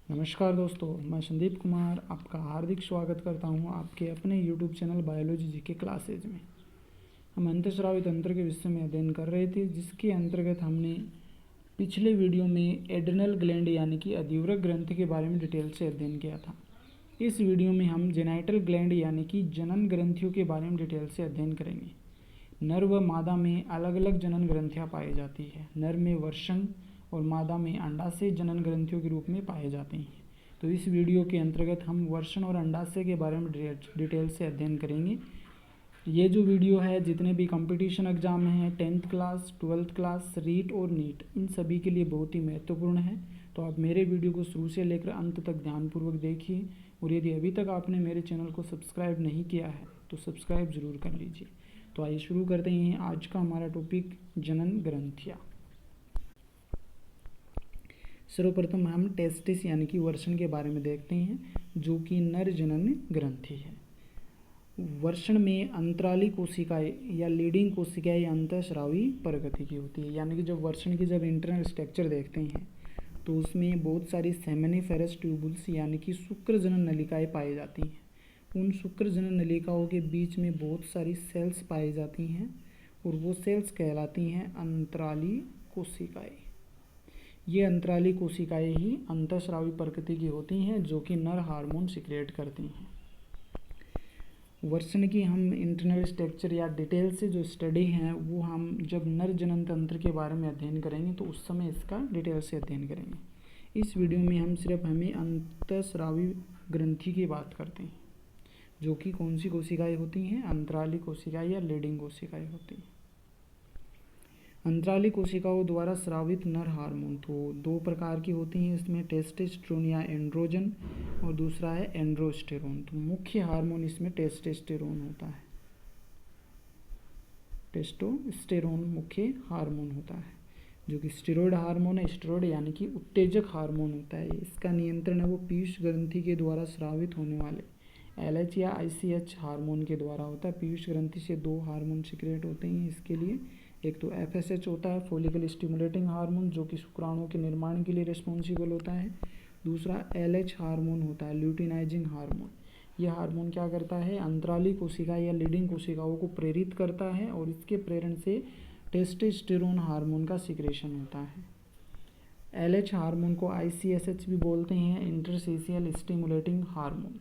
नमस्कार दोस्तों, मैं संदीप कुमार आपका हार्दिक स्वागत करता हूं आपके अपने YouTube channel biology GK classes में। हम अंतःस्रावी तंत्र के विषय में अध्ययन कर रहे थे, जिसके अंतर्गत हमने पिछले वीडियो में एड्रिनल ग्लैंड यानी कि अधिवृक्क ग्रंथि के बारे में डिटेल से अध्ययन किया था। इस वीडियो में हम जेनाइटल ग्लैंड यानी कि जनन ग्रंथियों के बारे में डिटेल से अध्ययन करेंगे। नर व मादा में अलग अलग जनन ग्रंथियाँ पाई जाती है। नर में वर्षण और मादा में अंडाशय जनन ग्रंथियों के रूप में पाए जाते हैं। तो इस वीडियो के अंतर्गत हम वर्षण और अंडाशय के बारे में डिटेल से अध्ययन करेंगे। ये जो वीडियो है, जितने भी कंपटीशन एग्जाम हैं 10th class, 12th class, REET और नीट, इन सभी के लिए बहुत ही महत्वपूर्ण है। तो आप मेरे वीडियो को शुरू से लेकर अंत तक ध्यानपूर्वक देखिए, और यदि अभी तक आपने मेरे चैनल को सब्सक्राइब नहीं किया है तो सब्सक्राइब ज़रूर कर लीजिए। तो आइए शुरू करते हैं आज का हमारा टॉपिक, जनन ग्रंथियाँ। सर्वप्रथम हम टेस्टिस यानी कि वर्षण के बारे में देखते हैं, जो कि नर जनन ग्रंथि है। वर्षण में अंतराली कोशिकाएं या लीडिंग कोशिकाएं अंतःस्रावी प्रकृति की होती है। यानी कि जब वर्षण की जब इंटरनल स्ट्रक्चर देखते हैं तो उसमें बहुत सारी सेमिनिफेरस ट्यूबुल्स यानी कि शुक्र जनन नलिकाएं पाई जाती हैं। उन शुक्र जनन नलिकाओं के बीच में बहुत सारी सेल्स पाई जाती हैं और वो सेल्स कहलाती हैं अंतराली कोशिकाएं। ये अंतराली कोशिकाएं ही अंतःस्रावी प्रकृति की होती हैं, जो कि नर हार्मोन सिक्रेट करती हैं। वर्षण की हम इंटरनल स्ट्रक्चर या डिटेल से जो स्टडी है वो हम जब नर जनन तंत्र के बारे में अध्ययन करेंगे तो उस समय इसका डिटेल से अध्ययन करेंगे। इस वीडियो में हम सिर्फ अंतःस्रावी ग्रंथि की बात करते हैं, जो कि कौन सी कोशिकाएं होती हैं, अंतराली कोशिकाएं या लीडिंग कोशिकाएं होती हैं। अंतराली कोशिकाओं द्वारा स्रावित नर हार्मोन तो दो प्रकार की होती हैं, इसमें टेस्टोस्टेरोन या एंड्रोजन और दूसरा है एंड्रोस्टेरोन। तो मुख्य हार्मोन इसमें टेस्टोस्टेरोन होता है। टेस्टोस्टेरोन मुख्य हार्मोन होता है, जो कि स्टेरॉयड हार्मोन है। स्टेरॉयड यानी कि उत्तेजक हार्मोन होता है। इसका नियंत्रण है वो पीयूष ग्रंथि के द्वारा स्रावित होने वाले LH या ICH हार्मोन के द्वारा होता है। पीयूष ग्रंथि से दो हार्मोन सिक्रेट होते हैं इसके लिए। एक तो FSH होता है, फॉलिकल स्टिमुलेटिंग हार्मोन, जो कि शुक्राणुओं के निर्माण के लिए रिस्पॉन्सिबल होता है। दूसरा LH हार्मोन होता है, ल्यूटिनाइजिंग हार्मोन। यह हार्मोन क्या करता है, अंतराली कोशिका या लीडिंग कोशिकाओं को प्रेरित करता है और इसके प्रेरण से टेस्टोस्टेरोन हार्मोन का सिक्रेशन होता है। LH हार्मोन को ICSH भी बोलते हैं, इंटरस्टिशियल स्टिमुलेटिंग हार्मोन।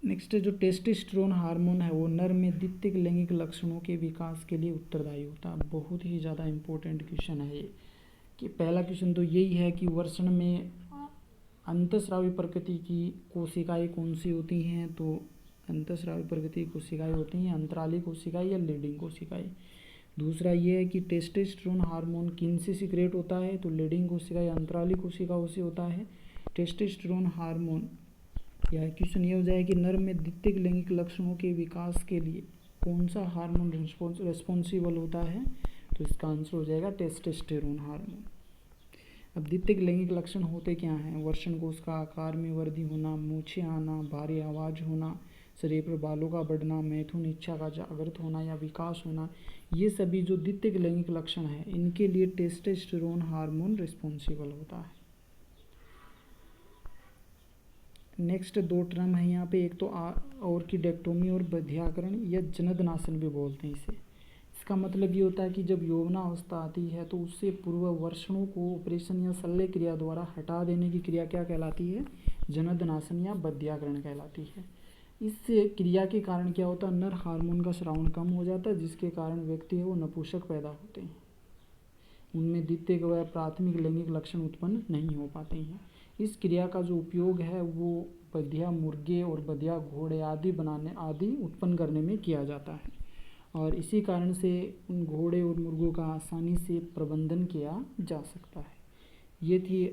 नेक्स्ट जो टेस्टोस्टेरोन हार्मोन है वो नर में द्वितीयक लैंगिक लक्षणों के विकास के लिए उत्तरदायी होता है। बहुत ही ज़्यादा इम्पोर्टेंट क्वेश्चन है ये, कि पहला क्वेश्चन तो यही है कि वर्षण में अंतःस्रावी प्रकृति की कोशिकाएं कौन सी होती हैं। तो अंतःस्रावी प्रकृति की कोशिकाएं होती हैं अंतराली कोशिकाएं या लीडिंग कोशिकाएं। दूसरा ये है कि टेस्टोस्टेरोन हार्मोन किन से सिक्रेट होता है। तो लीडिंग कोशिका या अंतराली कोशिकाओं से होता है। टेस्टोस्टेरोन हार्मोन या क्वेश्चन ये हो जाए कि नर में द्वितीयक लैंगिक लक्षणों के विकास के लिए कौन सा हार्मोन रिस्पॉन्सिबल होता है। तो इसका आंसर हो जाएगा टेस्टोस्टेरोन हार्मोन। अब द्वितीयक लैंगिक लक्षण होते क्या हैं, वर्षण कोश का आकार में वृद्धि होना, मूछें आना, भारी आवाज़ होना, शरीर पर बालों का बढ़ना, मैथुन इच्छा का जागृत होना या विकास होना, ये सभी जो द्वितीयक लैंगिक लक्षण हैं इनके लिए टेस्टोस्टेरोन हार्मोन रिस्पॉन्सिबल होता है। नेक्स्ट दो टर्म है यहाँ पे, एक तो ऑर्किडेक्टोमी और बधियाकरण या जनदनाशन भी बोलते हैं इसे। इसका मतलब ये होता है कि जब यौवनावस्था आती है तो उससे पूर्व वर्षणों को ऑपरेशन या शल्य क्रिया द्वारा हटा देने की क्रिया क्या कहलाती है, जनदनाशन या बधियाकरण कहलाती है। इस क्रिया के कारण क्या होता है, नर हार्मोन का स्रावन कम हो जाता है, जिसके कारण व्यक्ति है वो नपुंसक पैदा होते हैं। उनमें द्वितीयक व प्राथमिक लैंगिक लक्षण उत्पन्न नहीं हो पाते हैं। इस क्रिया का जो उपयोग है वो बधिया मुर्गे और बधिया घोड़े आदि उत्पन्न करने में किया जाता है, और इसी कारण से उन घोड़े और मुर्गों का आसानी से प्रबंधन किया जा सकता है। ये थी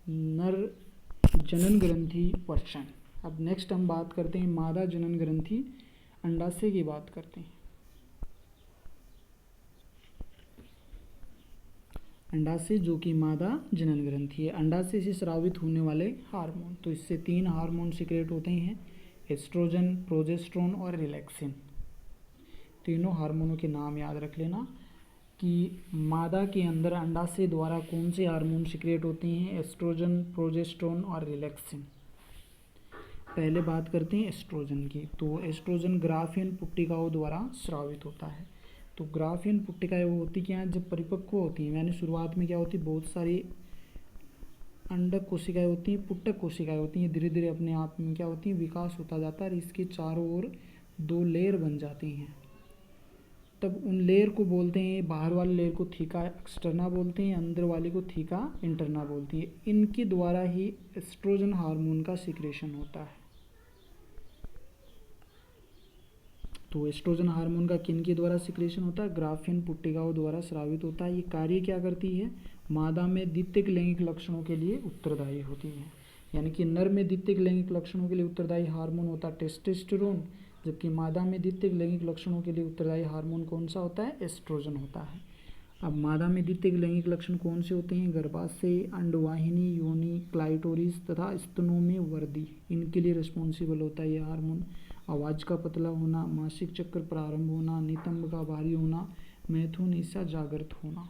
नर जनन ग्रंथि वर्षण। अब नेक्स्ट हम बात करते हैं मादा जनन ग्रंथि अंडाशय की बात करते हैं। अंडाशय जो कि मादा जनन ग्रंथि है। अंडाशय से स्रावित होने वाले हार्मोन, तो इससे तीन हार्मोन सिक्रेट होते हैं, एस्ट्रोजन, प्रोजेस्टेरोन और रिलैक्सिन। तीनों हार्मोनों के नाम याद रख लेना कि मादा के अंदर अंडाशय द्वारा कौन से हार्मोन सिक्रेट होते हैं, एस्ट्रोजन, प्रोजेस्टेरोन और रिलैक्सिन। पहले बात करते हैं एस्ट्रोजन की। तो एस्ट्रोजन ग्राफियन पुट्टिकाओं द्वारा स्रावित होता है। तो ग्राफियन पुट्टिकाएं वो होती क्या है, जब परिपक्व होती हैं, यानी शुरुआत में क्या होती है, बहुत सारी अंडक कोशिकाएं होती हैं, पुट्टक कोशिकाएं होती हैं, धीरे धीरे अपने आप में क्या होती हैं, विकास होता जाता है और इसके चारों ओर 2 लेयर बन जाती हैं। तब उन लेयर को बोलते हैं, बाहर वाले लेयर को थीका एक्सटर्ना बोलते हैं, अंदर वाले को थीका इंटरना बोलती है। इनके द्वारा ही एस्ट्रोजन हार्मोन का सिक्रेशन होता है। तो एस्ट्रोजन हार्मोन का किन के द्वारा सिक्रेशन होता है, ग्राफियन पुट्टिकाओं द्वारा स्रावित होता है। ये कार्य क्या करती है, मादा में द्वितीयक लैंगिक लक्षणों के लिए उत्तरदायी होती है। यानी कि नर में द्वितीयक लैंगिक लक्षणों के लिए उत्तरदायी हार्मोन होता है टेस्टोस्टेरोन, जबकि मादा में द्वितीयक लैंगिक लक्षणों के लिए उत्तरदायी हार्मोन कौन सा होता है, एस्ट्रोजन होता है। अब मादा में द्वितीयक लैंगिक लक्षण कौन से होते हैं, गर्भाशय, अंडवाहिनी, योनि, क्लाइटोरिस तथा स्तनों में वृद्धि, इनके लिए रिस्पॉन्सिबल होता है ये हार्मोन। आवाज़ का पतला होना, मासिक चक्र प्रारंभ होना, नितंब का भारी होना, मैथुन ईसा जागृत होना,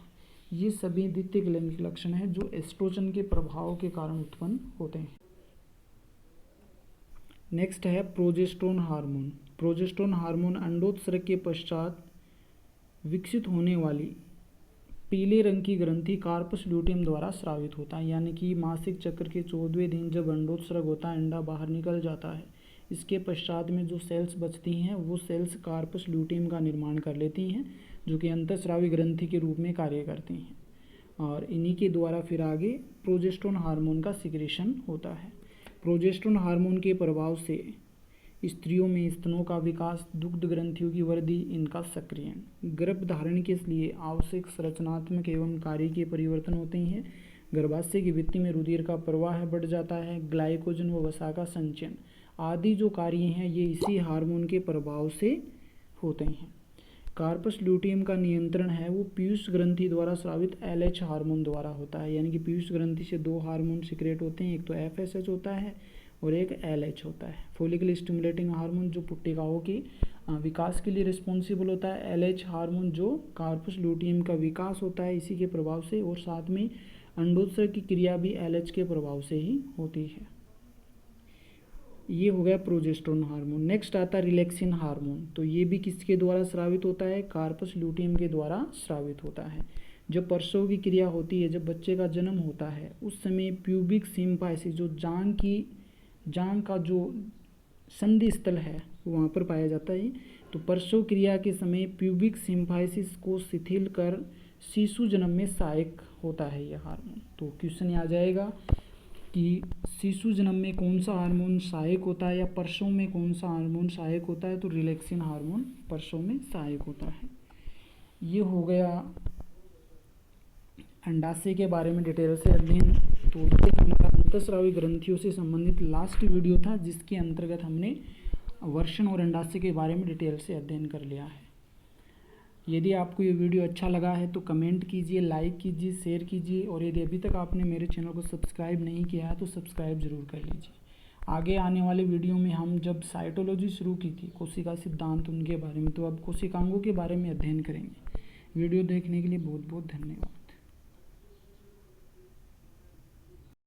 ये सभी द्वितीयक लैंगिक लक्षण हैं जो एस्ट्रोजन के प्रभाव के कारण उत्पन्न होते हैं। नेक्स्ट है प्रोजेस्टेरोन हार्मोन। प्रोजेस्टेरोन हार्मोन अंडोत्सर्ग के पश्चात विकसित होने वाली पीले रंग की ग्रंथि कार्पस ल्यूटियम द्वारा स्रावित होता है। यानी कि मासिक चक्र के 14वें दिन जब अंडोत्सर्ग होता है, अंडा बाहर निकल जाता है, इसके पश्चात में जो सेल्स बचती हैं वो सेल्स कार्पस ल्यूटियम का निर्माण कर लेती हैं, जो कि अंतःस्रावी ग्रंथि के रूप में कार्य करती हैं, और इन्हीं के द्वारा फिर आगे प्रोजेस्टेरोन हार्मोन का सिक्रेशन होता है। प्रोजेस्टेरोन हार्मोन के प्रभाव से स्त्रियों में स्तनों का विकास, दुग्ध ग्रंथियों की वृद्धि, इनका सक्रियण, गर्भधारण के लिए आवश्यक संरचनात्मक एवं कार्य के परिवर्तन होते हैं, गर्भाशय की भित्ति में रुधिर का प्रवाह बढ़ जाता है, ग्लाइकोजन व वसा का संचयन आदि जो कार्य हैं ये इसी हार्मोन के प्रभाव से होते हैं। कार्पस ल्यूटियम का नियंत्रण है वो पीयूष ग्रंथि द्वारा स्रावित LH हार्मोन द्वारा होता है। यानी कि पीयूष ग्रंथि से 2 हार्मोन सिक्रेट होते हैं, एक तो FSH होता है और एक LH होता है, फॉलिकल स्टिमुलेटिंग हार्मोन, जो पुट्टिकाओं की विकास के लिए रिस्पॉन्सिबल होता है, LH हार्मोन जो कार्पस ल्यूटियम का विकास होता है इसी के प्रभाव से, और साथ में अंडोत्सर्ग की क्रिया भी LH के प्रभाव से ही होती है। ये हो गया प्रोजेस्टेरोन हार्मोन। नेक्स्ट आता है रिलैक्सिन हार्मोन। तो ये भी किसके द्वारा स्रावित होता है, कार्पस ल्यूटियम के द्वारा स्रावित होता है। जब प्रसव की क्रिया होती है, जब बच्चे का जन्म होता है, उस समय प्यूबिक सिम्फाइसिस, जो जांग का जो संधि स्थल है वहाँ पर पाया जाता है। तो प्रसव क्रिया के समय प्यूबिक सिम्फाइसिस को शिथिल कर शिशु जन्म में सहायक होता है यह हार्मोन। तो क्वेश्चन आ जाएगा कि शिशु जन्म में कौन सा हार्मोन सहायक होता है या प्रसव में कौन सा हार्मोन सहायक होता है, तो रिलैक्सिन हार्मोन प्रसव में सहायक होता है। ये हो गया अंडाशय के बारे में डिटेल से अध्ययन। तो ये हमारा अंतःस्रावी ग्रंथियों से संबंधित लास्ट वीडियो था, जिसके अंतर्गत हमने वर्षण और अंडाशय के बारे में डिटेल से अध्ययन कर लिया है। यदि आपको ये वीडियो अच्छा लगा है तो कमेंट कीजिए, लाइक कीजिए, शेयर कीजिए, और यदि अभी तक आपने मेरे चैनल को सब्सक्राइब नहीं किया है तो सब्सक्राइब जरूर कर लीजिए। आगे आने वाले वीडियो में हम जब साइटोलॉजी शुरू की थी, कोशिका सिद्धांत, उनके बारे में, तो अब कोशिकांगों के बारे में अध्ययन करेंगे। वीडियो देखने के लिए बहुत बहुत धन्यवाद।